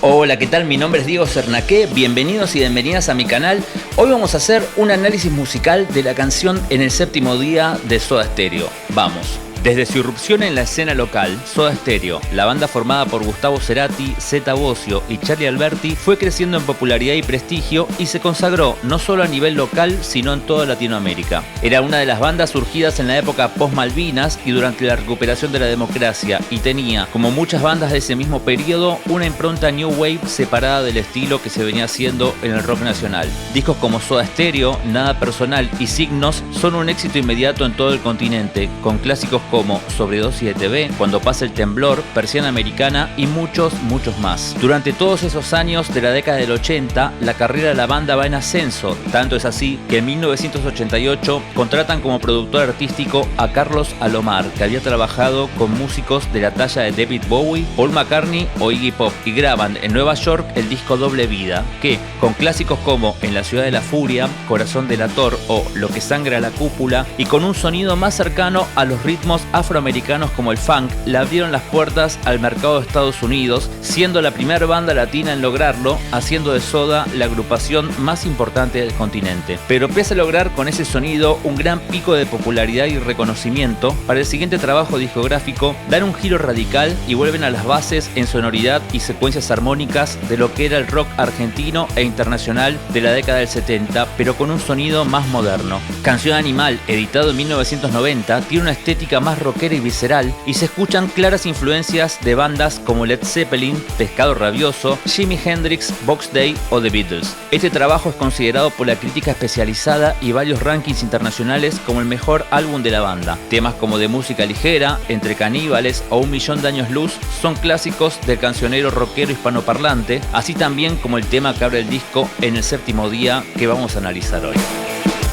Hola, ¿qué tal? Mi nombre es Diego Cernaqué, bienvenidos y bienvenidas a mi canal. Hoy vamos a hacer un análisis musical de la canción En el séptimo día de Soda Stereo. Vamos. Desde su irrupción en la escena local, Soda Stereo, la banda formada por Gustavo Cerati, Zeta Bosio y Charly Alberti, fue creciendo en popularidad y prestigio y se consagró no solo a nivel local, sino en toda Latinoamérica. Era una de las bandas surgidas en la época post-Malvinas y durante la recuperación de la democracia, y tenía, como muchas bandas de ese mismo periodo, una impronta New Wave separada del estilo que se venía haciendo en el rock nacional. Discos como Soda Stereo, Nada Personal y Signos son un éxito inmediato en todo el continente, con clásicos como Sobredosis de TV, Cuando pasa el temblor, Persiana Americana y muchos más. Durante todos esos años de la década del 80, la carrera de la banda va en ascenso, tanto es así que en 1988 contratan como productor artístico a Carlos Alomar, que había trabajado con músicos de la talla de David Bowie, Paul McCartney o Iggy Pop, y graban en Nueva York el disco Doble Vida, que, con clásicos como En la ciudad de la furia, Corazón delator o Lo que sangra la cúpula, y con un sonido más cercano a los ritmos afroamericanos como el funk, le abrieron las puertas al mercado de Estados Unidos, siendo la primera banda latina en lograrlo, haciendo de Soda la agrupación más importante del continente. Pero pese a lograr con ese sonido un gran pico de popularidad y reconocimiento, para el siguiente trabajo discográfico dan un giro radical y vuelven a las bases en sonoridad y secuencias armónicas de lo que era el rock argentino e internacional de la década del 70, pero con un sonido más moderno. Canción Animal, editado en 1990, tiene una estética más rockera y visceral, y se escuchan claras influencias de bandas como Led Zeppelin, Pescado Rabioso, Jimi Hendrix, Box Day o The Beatles. Este trabajo es considerado por la crítica especializada y varios rankings internacionales como el mejor álbum de la banda. Temas como De música ligera, Entre caníbales o Un millón de años luz son clásicos del cancionero rockero hispanoparlante, así también como el tema que abre el disco En el séptimo día, que vamos a analizar hoy.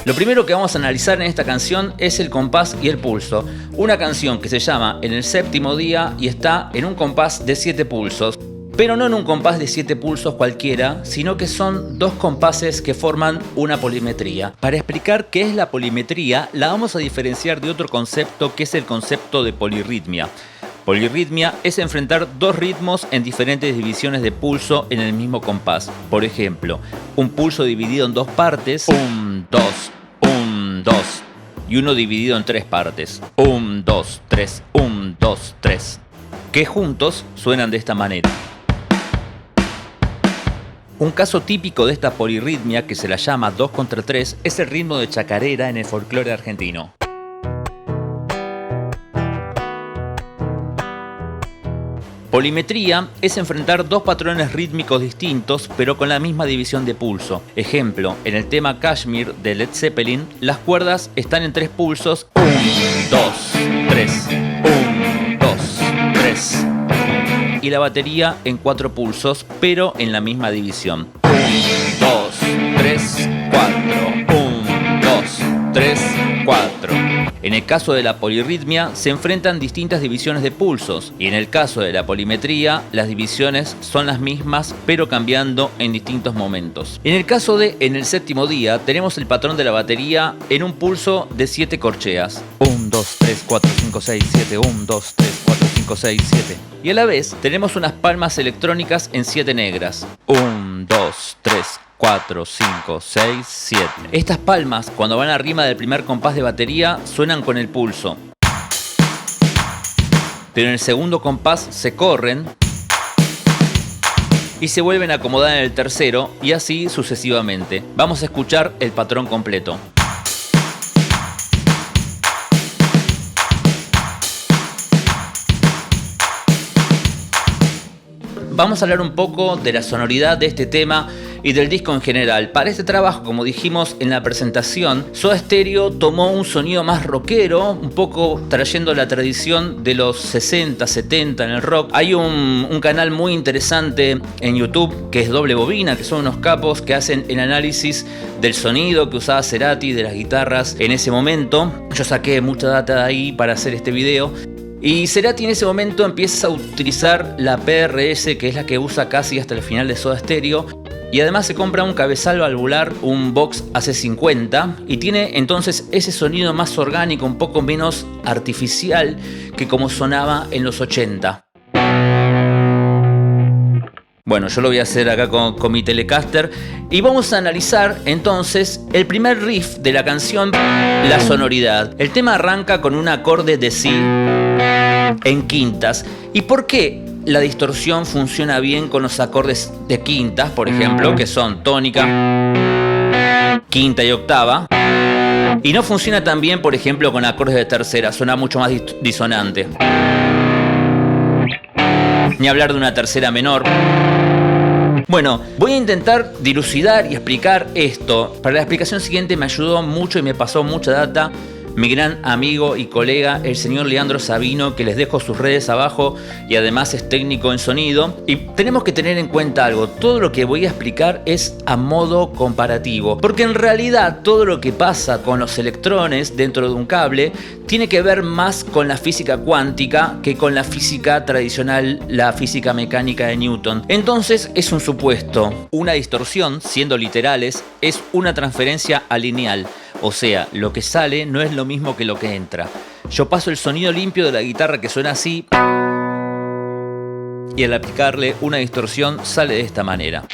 Lo primero que vamos a analizar en esta canción es el compás y el pulso. Una canción que se llama En el séptimo día y está en un compás de 7 pulsos. Pero no en un compás de 7 pulsos cualquiera, sino que son 2 compases que forman una polimetría. Para explicar qué es la polimetría, la vamos a diferenciar de otro concepto, que es el concepto de polirritmia. Polirritmia es enfrentar 2 ritmos en diferentes divisiones de pulso en el mismo compás. Por ejemplo, un pulso dividido en 2 partes, 1, 2, 1, 2, y uno dividido en 3 partes, 1, 2, 3, 1, 2, 3, que juntos suenan de esta manera. Un caso típico de esta polirritmia, que se la llama 2 contra 3, es el ritmo de chacarera en el folclore argentino. Polimetría es enfrentar 2 patrones rítmicos distintos, pero con la misma división de pulso. Ejemplo, en el tema Kashmir de Led Zeppelin, las cuerdas están en 3 pulsos, 1, 2, 3, 1, 2, 3. Y la batería en 4 pulsos, pero en la misma división. 1, 2, 3, 4. 1, 2, 3, 4. En el caso de la polirritmia se enfrentan distintas divisiones de pulsos, y en el caso de la polimetría las divisiones son las mismas pero cambiando en distintos momentos. En el caso de En el séptimo día tenemos el patrón de la batería en un pulso de 7 corcheas. 1, 2, 3, 4, 5, 6, 7, 1, 2, 3, 4, 5, 6, 7. Y a la vez tenemos unas palmas electrónicas en 7 negras. 1, 2, 3, 4, 5, 6, 7. Estas palmas, cuando van arriba del primer compás de batería, suenan con el pulso. Pero en el segundo compás se corren y se vuelven a acomodar en el tercero, y así sucesivamente. Vamos a escuchar el patrón completo. Vamos a hablar un poco de la sonoridad de este tema y del disco en general. Para este trabajo, como dijimos en la presentación, Soda Stereo tomó un sonido más rockero, un poco trayendo la tradición de los 60, 70 en el rock. Hay un canal muy interesante en YouTube que es Doble Bobina, que son unos capos que hacen el análisis del sonido que usaba Cerati, de las guitarras en ese momento. Yo saqué mucha data de ahí para hacer este video. Y Cerati en ese momento empieza a utilizar la PRS, que es la que usa casi hasta el final de Soda Stereo, y además se compra un cabezal valvular, un Vox AC50, y tiene entonces ese sonido más orgánico, un poco menos artificial que como sonaba en los 80. Bueno, yo lo voy a hacer acá con mi Telecaster y vamos a analizar entonces el primer riff de la canción, la sonoridad. El tema arranca con un acorde de Si en quintas. ¿Y por qué la distorsión funciona bien con los acordes de quintas, por ejemplo, que son tónica, quinta y octava? Y no funciona tan bien, por ejemplo, con acordes de tercera, suena mucho más disonante. Ni hablar de una tercera menor. Bueno, voy a intentar dilucidar y explicar esto. Para la explicación siguiente me ayudó mucho y me pasó mucha data mi gran amigo y colega, el señor Leandro Sabino, que les dejo sus redes abajo y además es técnico en sonido. Y tenemos que tener en cuenta algo, todo lo que voy a explicar es a modo comparativo, porque en realidad todo lo que pasa con los electrones dentro de un cable tiene que ver más con la física cuántica que con la física tradicional, la física mecánica de Newton. Entonces es un supuesto. Una distorsión, siendo literales, es una transferencia alineal. O sea, lo que sale no es lo mismo que lo que entra. Yo paso el sonido limpio de la guitarra que suena así y al aplicarle una distorsión sale de esta manera.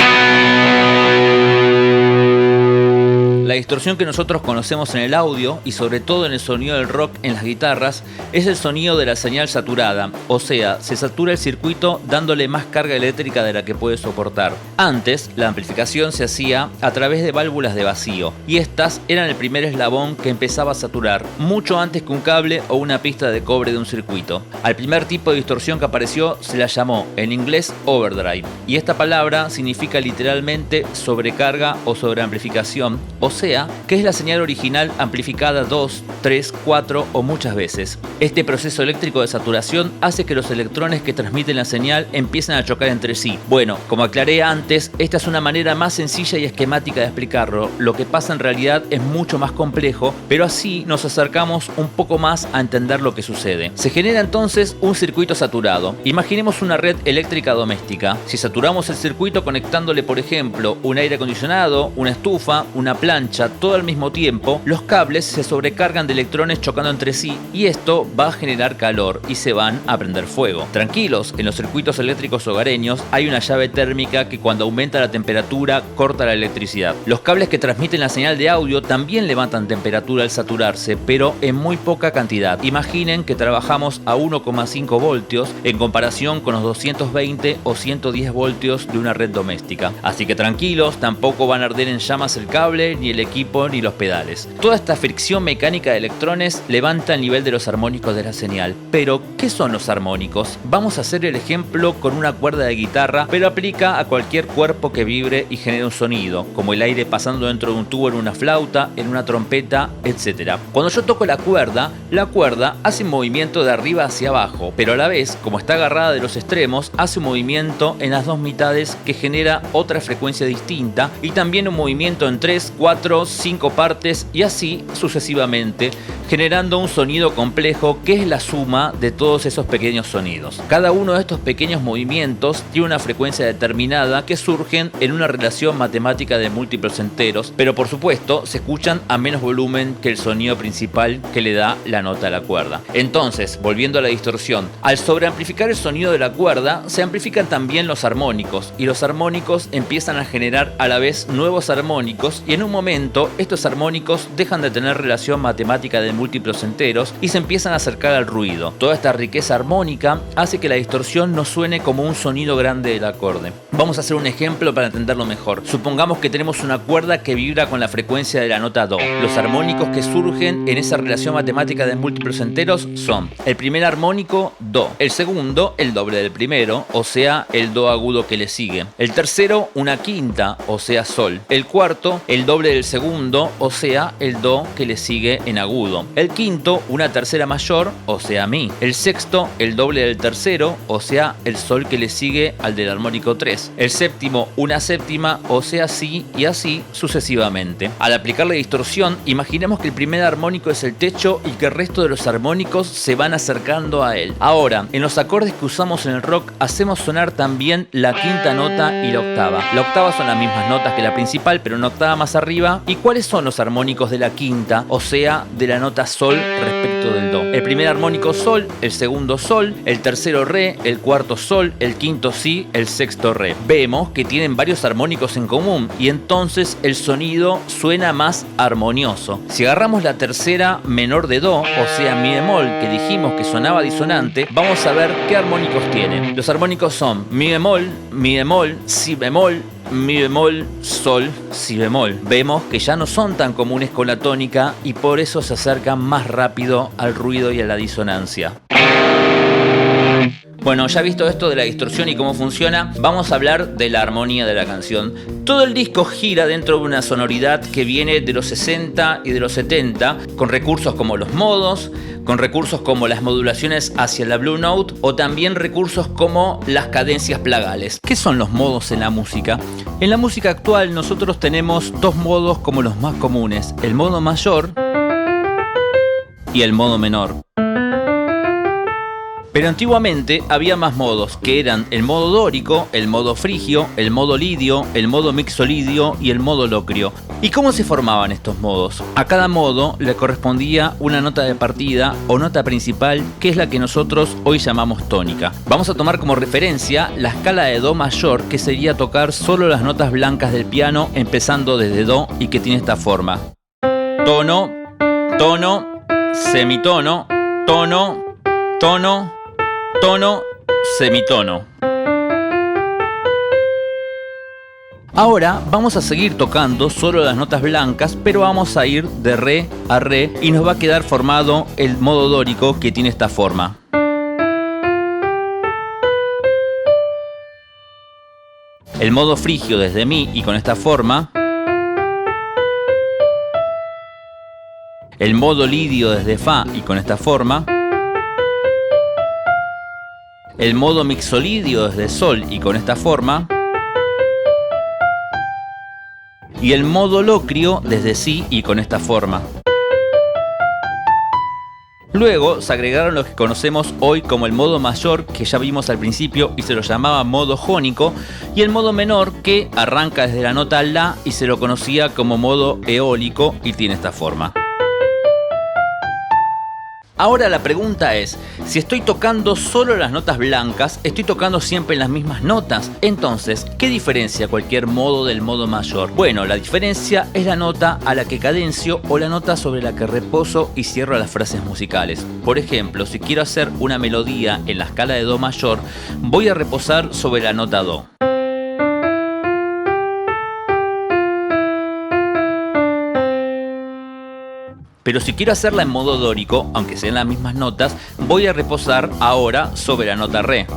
La distorsión que nosotros conocemos en el audio y sobre todo en el sonido del rock en las guitarras es el sonido de la señal saturada, o sea, se satura el circuito dándole más carga eléctrica de la que puede soportar. Antes, la amplificación se hacía a través de válvulas de vacío y estas eran el primer eslabón que empezaba a saturar, mucho antes que un cable o una pista de cobre de un circuito. Al primer tipo de distorsión que apareció se la llamó en inglés overdrive y esta palabra significa literalmente sobrecarga o sobreamplificación, o sea, que es la señal original amplificada 2, 3, 4 o muchas veces. Este proceso eléctrico de saturación hace que los electrones que transmiten la señal empiecen a chocar entre sí. Bueno, como aclaré antes, esta es una manera más sencilla y esquemática de explicarlo. Lo que pasa en realidad es mucho más complejo, pero así nos acercamos un poco más a entender lo que sucede. Se genera entonces un circuito saturado. Imaginemos una red eléctrica doméstica. Si saturamos el circuito conectándole, por ejemplo, un aire acondicionado, una estufa, una plancha, todo al mismo tiempo, los cables se sobrecargan de electrones chocando entre sí y esto va a generar calor y se van a prender fuego. Tranquilos, en los circuitos eléctricos hogareños hay una llave térmica que cuando aumenta la temperatura corta la electricidad. Los cables que transmiten la señal de audio también levantan temperatura al saturarse, pero en muy poca cantidad. Imaginen que trabajamos a 1,5 voltios en comparación con los 220 o 110 voltios de una red doméstica. Así que tranquilos, tampoco van a arder en llamas el cable, ni el equipo, ni los pedales. Toda esta fricción mecánica de electrones levanta el nivel de los armónicos de la señal. Pero, ¿qué son los armónicos? Vamos a hacer el ejemplo con una cuerda de guitarra, pero aplica a cualquier cuerpo que vibre y genere un sonido, como el aire pasando dentro de un tubo en una flauta, en una trompeta, etc. Cuando yo toco la cuerda hace un movimiento de arriba hacia abajo, pero a la vez, como está agarrada de los extremos, hace un movimiento en las dos mitades que genera otra frecuencia distinta y también un movimiento en 3, 4, 5 partes y así sucesivamente, generando un sonido complejo que es la suma de todos esos pequeños sonidos. Cada uno de estos pequeños movimientos tiene una frecuencia determinada que surgen en una relación matemática de múltiplos enteros, pero por supuesto se escuchan a menos volumen que el sonido principal que le da la nota a la cuerda. Entonces, volviendo a la distorsión, al sobreamplificar el sonido de la cuerda, se amplifican también los armónicos y los armónicos empiezan a generar a la vez nuevos armónicos y en un momento estos armónicos dejan de tener relación matemática de múltiplos enteros y se empiezan a acercar al ruido. Toda esta riqueza armónica hace que la distorsión no suene como un sonido grande del acorde. Vamos a hacer un ejemplo para entenderlo mejor. Supongamos que tenemos una cuerda que vibra con la frecuencia de la nota Do. Los armónicos que surgen en esa relación matemática de múltiplos enteros son el primer armónico Do, el segundo el doble del primero, o sea el Do agudo que le sigue, el tercero una quinta, o sea Sol, el cuarto el doble del segundo, o sea el Do que le sigue en agudo, el quinto una tercera mayor, o sea Mi, el sexto el doble del tercero, o sea el Sol que le sigue al del armónico 3, el séptimo una séptima, o sea Si, y así sucesivamente. Al aplicar la distorsión, imaginemos que el primer armónico es el techo y que el resto de los armónicos se van acercando a él. Ahora, en los acordes que usamos en el rock hacemos sonar también la quinta nota y la octava. La octava son las mismas notas que la principal, pero una octava más arriba armónica. ¿Y cuáles son los armónicos de la quinta, o sea, de la nota sol respecto del do? El primer armónico sol, el segundo sol, el tercero re, el cuarto sol, el quinto si, el sexto re. Vemos que tienen varios armónicos en común y entonces el sonido suena más armonioso. Si agarramos la tercera menor de do, o sea mi bemol, que dijimos que sonaba disonante, vamos a ver qué armónicos tiene. Los armónicos son mi bemol, si bemol, mi bemol, sol, si bemol. Vemos que ya no son tan comunes con la tónica y por eso se acercan más rápido al ruido y a la disonancia. Bueno, ya visto esto de la distorsión y cómo funciona, vamos a hablar de la armonía de la canción. Todo el disco gira dentro de una sonoridad que viene de los 60 y de los 70, con recursos como los modos, con recursos como las modulaciones hacia la Blue Note o también recursos como las cadencias plagales. ¿Qué son los modos en la música? En la música actual nosotros tenemos dos modos como los más comunes, el modo mayor y el modo menor. Pero antiguamente había más modos, que eran el modo dórico, el modo frigio, el modo lidio, el modo mixolidio y el modo locrio. ¿Y cómo se formaban estos modos? A cada modo le correspondía una nota de partida o nota principal, que es la que nosotros hoy llamamos tónica. Vamos a tomar como referencia la escala de do mayor, que sería tocar solo las notas blancas del piano, empezando desde do y que tiene esta forma: tono, tono, semitono, tono, tono, tono, semitono. Ahora vamos a seguir tocando solo las notas blancas, pero vamos a ir de re a re y nos va a quedar formado el modo dórico, que tiene esta forma. El modo frigio desde mi y con esta forma. El modo lidio desde fa y con esta forma. El modo mixolidio desde sol y con esta forma. Y el modo locrio desde si y con esta forma. Luego se agregaron los que conocemos hoy como el modo mayor, que ya vimos al principio y se lo llamaba modo jónico, y el modo menor, que arranca desde la nota la y se lo conocía como modo eólico y tiene esta forma. Ahora la pregunta es, si estoy tocando solo las notas blancas, ¿estoy tocando siempre las mismas notas? Entonces, ¿qué diferencia cualquier modo del modo mayor? Bueno, la diferencia es la nota a la que cadencio o la nota sobre la que reposo y cierro las frases musicales. Por ejemplo, si quiero hacer una melodía en la escala de do mayor, voy a reposar sobre la nota do. Pero si quiero hacerla en modo dórico, aunque sean las mismas notas, voy a reposar ahora sobre la nota re.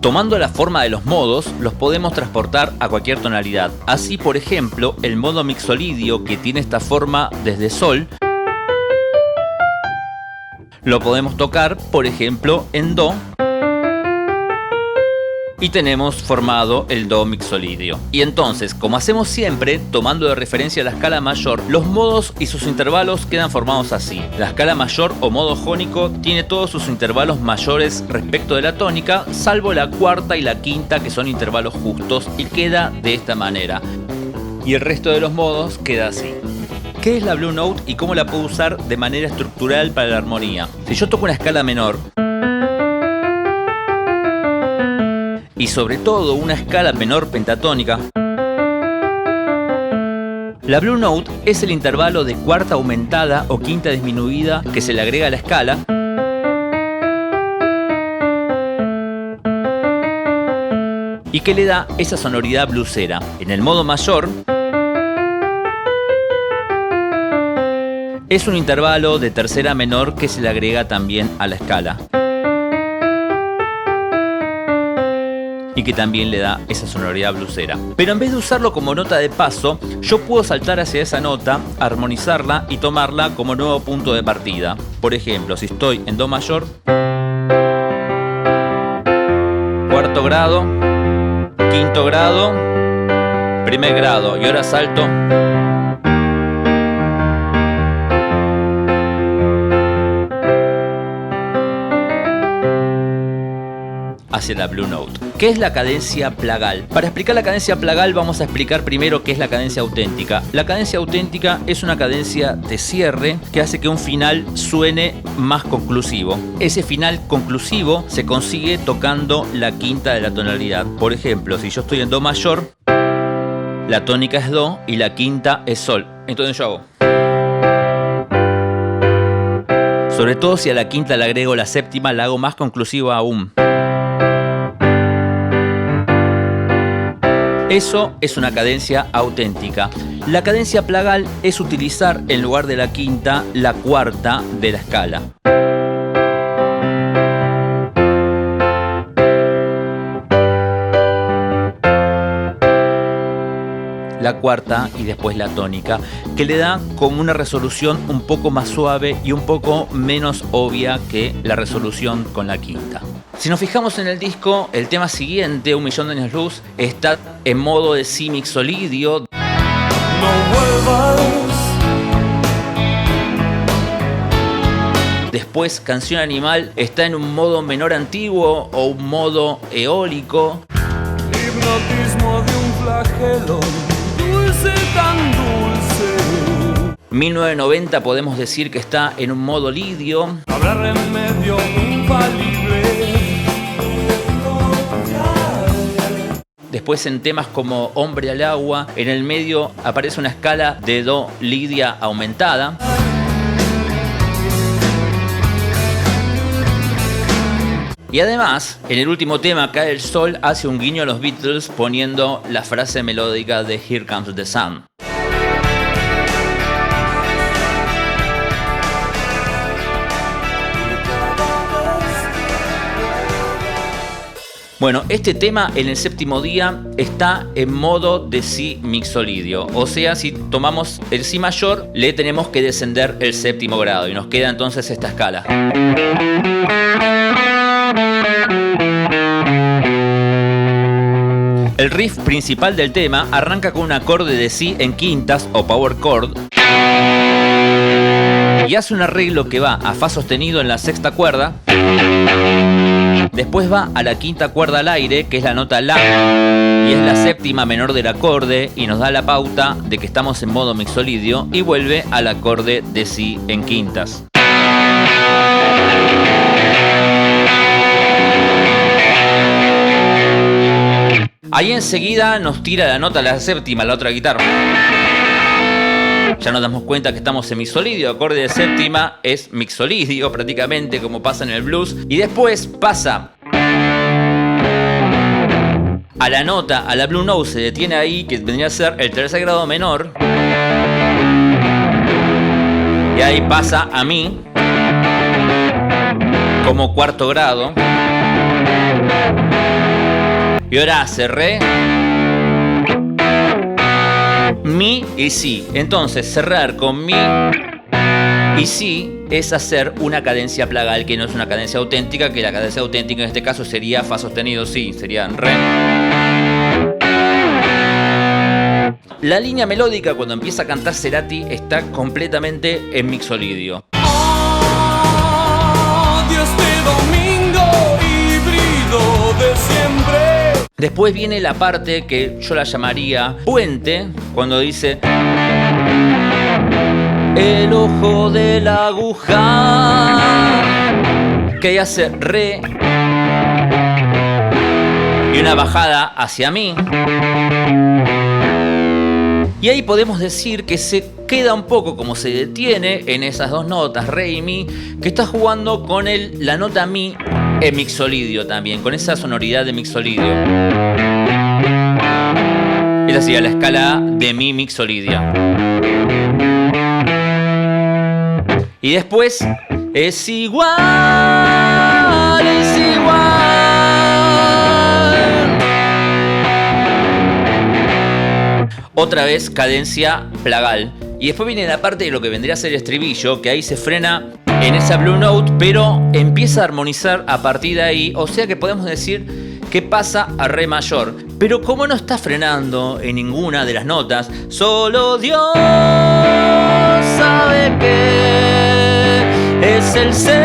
Tomando la forma de los modos, los podemos transportar a cualquier tonalidad. Así, por ejemplo, el modo mixolidio, que tiene esta forma desde sol, lo podemos tocar, por ejemplo, en do. Y tenemos formado el do mixolidio. Y entonces, como hacemos siempre, tomando de referencia la escala mayor, los modos y sus intervalos quedan formados así. La escala mayor o modo jónico tiene todos sus intervalos mayores respecto de la tónica, salvo la cuarta y la quinta, que son intervalos justos, y queda de esta manera. Y el resto de los modos queda así. ¿Qué es la Blue Note y cómo la puedo usar de manera estructural para la armonía? Si yo toco una escala menor, y sobre todo una escala menor pentatónica, la Blue Note es el intervalo de cuarta aumentada o quinta disminuida que se le agrega a la escala y que le da esa sonoridad bluesera. En el modo mayor es un intervalo de tercera menor que se le agrega también a la escala y que también le da esa sonoridad bluesera. Pero en vez de usarlo como nota de paso, yo puedo saltar hacia esa nota, armonizarla y tomarla como nuevo punto de partida. Por ejemplo, si estoy en do mayor, cuarto grado, quinto grado, primer grado, y ahora salto hacia la Blue Note. ¿Qué es la cadencia plagal? Para explicar la cadencia plagal vamos a explicar primero qué es la cadencia auténtica. La cadencia auténtica es una cadencia de cierre que hace que un final suene más conclusivo. Ese final conclusivo se consigue tocando la quinta de la tonalidad. Por ejemplo, si yo estoy en Do mayor, la tónica es Do y la quinta es Sol. Entonces yo hago. Sobre todo si a la quinta le agrego la séptima, la hago más conclusiva aún. Eso es una cadencia auténtica. La cadencia plagal es utilizar en lugar de la quinta la cuarta de la escala. La cuarta y después la tónica, que le da como una resolución un poco más suave y un poco menos obvia que la resolución con la quinta. Si nos fijamos en el disco, el tema siguiente, Un millón de años luz, está en modo de si mixolidio. No vuelvas. Después, Canción Animal está en un modo menor antiguo o un modo eólico. Hipnotismo de un flagelo, dulce tan dulce. 1990 podemos decir que está en un modo lidio. Habrá remedio infalible. Después en temas como Hombre al agua, en el medio aparece una escala de Do lidia aumentada. Y además, en el último tema, Cae el Sol, hace un guiño a los Beatles poniendo la frase melódica de Here Comes the Sun. Bueno, este tema en el séptimo día está en modo de si mixolidio. O sea, si tomamos el si mayor, le tenemos que descender el séptimo grado y nos queda entonces esta escala. El riff principal del tema arranca con un acorde de si en quintas o power chord y hace un arreglo que va a fa sostenido en la sexta cuerda. Después va a la quinta cuerda al aire, que es la nota La, y es la séptima menor del acorde, y nos da la pauta de que estamos en modo mixolidio, y vuelve al acorde de Si en quintas. Ahí enseguida nos tira la nota la séptima, la otra guitarra. Ya nos damos cuenta que estamos en mixolidio, acorde de séptima es mixolidio prácticamente, como pasa en el blues. Y después pasa a la nota, a la Blue Note, se detiene ahí, que vendría a ser el tercer grado menor. Y ahí pasa a Mi como cuarto grado. Y ahora hace Re, Mi y Si. entonces cerrar con Mi y Si es hacer una cadencia plagal, que no es una cadencia auténtica, que la cadencia auténtica en este caso sería Fa sostenido Si, serían Re. La línea melódica cuando empieza a cantar Cerati está completamente en mixolidio. Oh, Dios de domingo híbrido de siempre. Después viene la parte que yo la llamaría puente, cuando dice el ojo de la aguja, que hace Re y una bajada hacia Mi. Y ahí podemos decir que se queda un poco como se detiene en esas dos notas, Re y Mi, que está jugando con la nota Mi en mixolidio también, con esa sonoridad de mixolidio. Esa sería la escala de Mi mixolidia. Y después es igual, es igual. Otra vez cadencia plagal. Y después viene la parte de lo que vendría a ser el estribillo, que ahí se frena en esa Blue Note, pero empieza a armonizar a partir de ahí. O sea que podemos decir que pasa a Re mayor. Pero como no está frenando en ninguna de las notas, solo Dios sabe que es el séptimo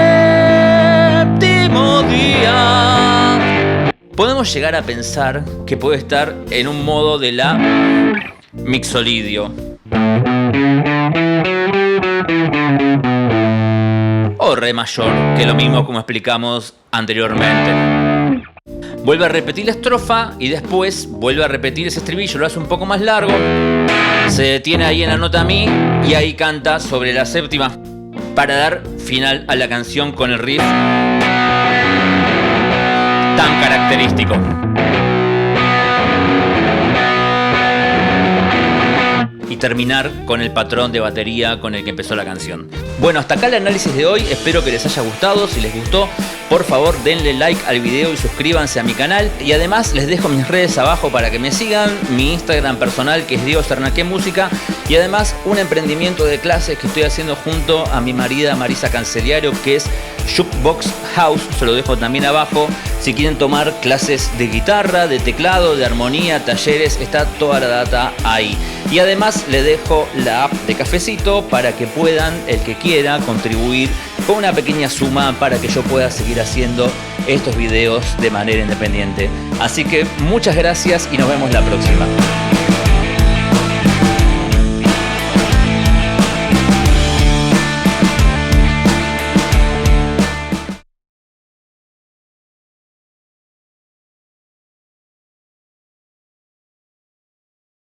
día. podemos llegar a pensar que puede estar en un modo de la mixolidio o re mayor, que es lo mismo como explicamos anteriormente. Vuelve a repetir la estrofa y después vuelve a repetir ese estribillo, lo hace un poco más largo, se detiene ahí en la nota mi y ahí canta sobre la séptima para dar final a la canción con el riff tan característico. Y terminar con el patrón de batería con el que empezó la canción. Bueno, hasta acá el análisis de hoy. Espero que les haya gustado. Si les gustó, por favor denle like al video y suscríbanse a mi canal. Y además les dejo mis redes abajo para que me sigan. Mi Instagram personal, que es Diego Sernaqué Música. Y además un emprendimiento de clases que estoy haciendo junto a mi marida Marisa Canceliario, que es Jukebox House. Se lo dejo también abajo. Si quieren tomar clases de guitarra, de teclado, de armonía, talleres, está toda la data ahí. Y además les dejo la app de Cafecito para que puedan, el que quiera, contribuir con una pequeña suma para que yo pueda seguir haciendo estos videos de manera independiente. Así que muchas gracias y nos vemos la próxima.